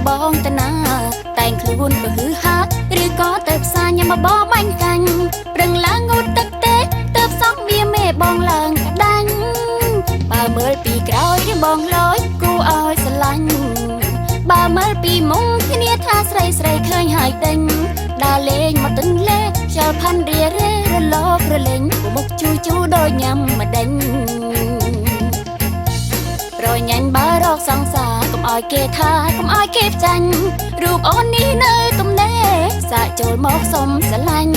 បងតណាតែងខ្លួនក៏ហឺហាឬក៏ទៅផ្សារញ៉ាំបបរបាញ់កាញ់ប្រឹងឡើងងូតទឹកទេទៅសងវាមេបងឡើងក្តាញ់បើមើលពីក្រោយបងលយគូឲ្យស្រឡាញ់បើមើលពីមុខគ្នាថាស្រីស្រីឃើញហើយដេញដើរលេងមកទិញលេខ្យល់ផាន់រៀរេរលោករលេងមុខជូជូដូចញ៉ាំម្ដេញរញ៉ាញ់បើរកសង្សារកុំឲ្យគេថាកុំឲ្យគេចាញ់រូបអូននេះនៅទំនេរសាកចូលមកសុំស្រឡាញ់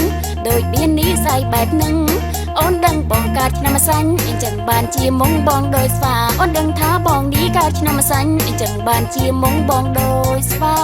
ដូចមាននិស័យបែបហ្នឹងអូនដឹងបងកើតឆ្នាំម្សាញ់អញ្ចឹងបានជាមុងបងដោយស្វាអូនដឹងថាបងនេះកើតឆ្នាំម្សាញ់អញ្ចឹងបានជាមុងបងដោយស្វា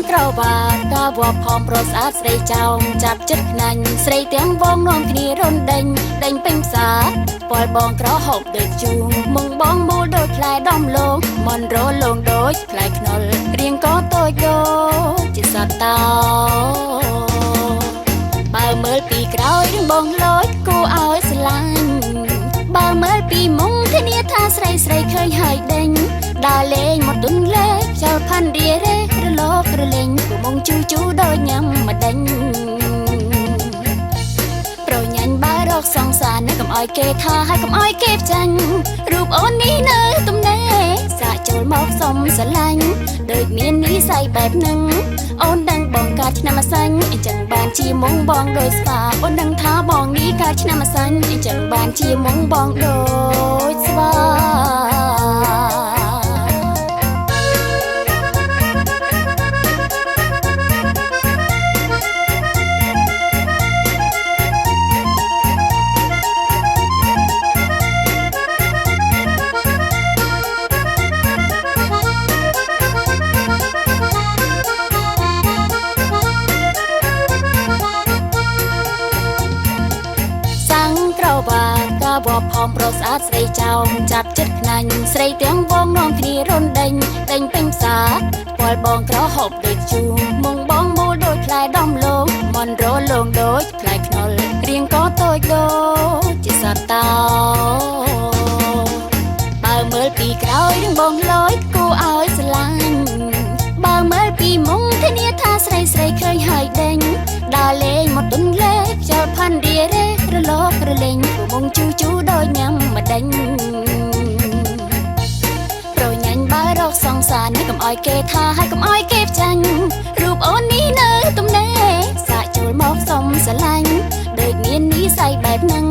ក្រវាកាវផំប្រស្អាតស្រីចោមចាប់ចិត្តខ្នាញ់ស្រីទាំងបងនាំគ្នារនដេញដេញពេញផ្សារពលបងក្រហប់ដូចជូងមុងបងមូលដូចផ្លែដំឡូងមន់រលងដូចផ្លែខ្នុររៀងក៏តូចដូចជាសត្វតោបើមើលពីក្រោយរឿងបងលយគូឲ្យស្រឡាញ់បើមើលពីមុងធានាថាស្រីស្រីឃើញហើយដេញដើរលេងមកទុនលេខ្យល់ផាន់រៀរេរលករលេងព្រមុងជូជូដូចញ៉ាំម្ដេញប្រញាញ់បើរកសង្សារនៅកុំឲ្យគេថាហើយកុំឲ្យគេចាញ់រូបអូននេះនៅទំនេរសាកចូលមកសុំស្រឡាញ់ដូចមាននិស័យបែបហ្នឹងអូនដឹងបងកើតឆ្នាំម្សាញ់អញ្ចឹងបានជាមុងបងដោយស្វាអូនដឹងថាបងនេះកើតឆ្នាំម្សាញ់អញ្ចឹងបានជាមុងបងដោយស្វាវផំប្រស្អាតស្រីចោមចាប់ចិត្តខ្នាញ់ស្រីទាំងបងនាំគ្នារនដេញដេញពេញផ្សារពលបងក្រហប់ដូចជូងមុងបងមូលដូចផ្លែដំឡូងមន់រលងដូចផ្លែខ្នុររៀងក៏តូចដូចជាសត្វតោបើមើលពីក្រោយរឿងបងលយគូឲ្យស្រឡាញ់បើមើលពីមុងធានាថាស្រីស្រីឃើញហើយដេញដើរលេងមកទុនលេខ្យល់ផាន់រៀរេរលករលេងព្រមុងជូជូដូចញ៉ាំម្ដេញប្រញាញ់បើរកសង្សារនេះកុំឲ្យគេថាហើយកុំឲ្យគេចាញ់រូបអូននេះនៅទំនេរសាកចូលមកសុំស្រឡាញ់ដូចមាននិស័យបែបហ្នឹង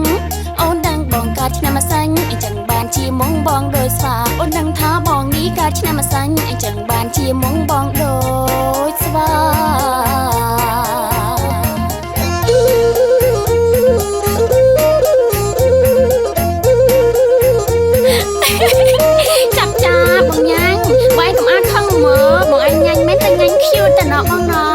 អូនដឹងបងកើតឆ្នាំម្សាញ់អញ្ចឹងបានជាមុងបងដោយស្វាអូនដឹងថាបងនេះកើតឆ្នាំម្សាញ់អញ្ចឹងបានជាមុងបងដោយស្វាចាប់ចាបងញ៉ាញ់វាយកុំអានខឹងមើបងឯងញ៉ាញ់មែនតែញ៉ាញ់ឃ្យូតតែណោះបងណោ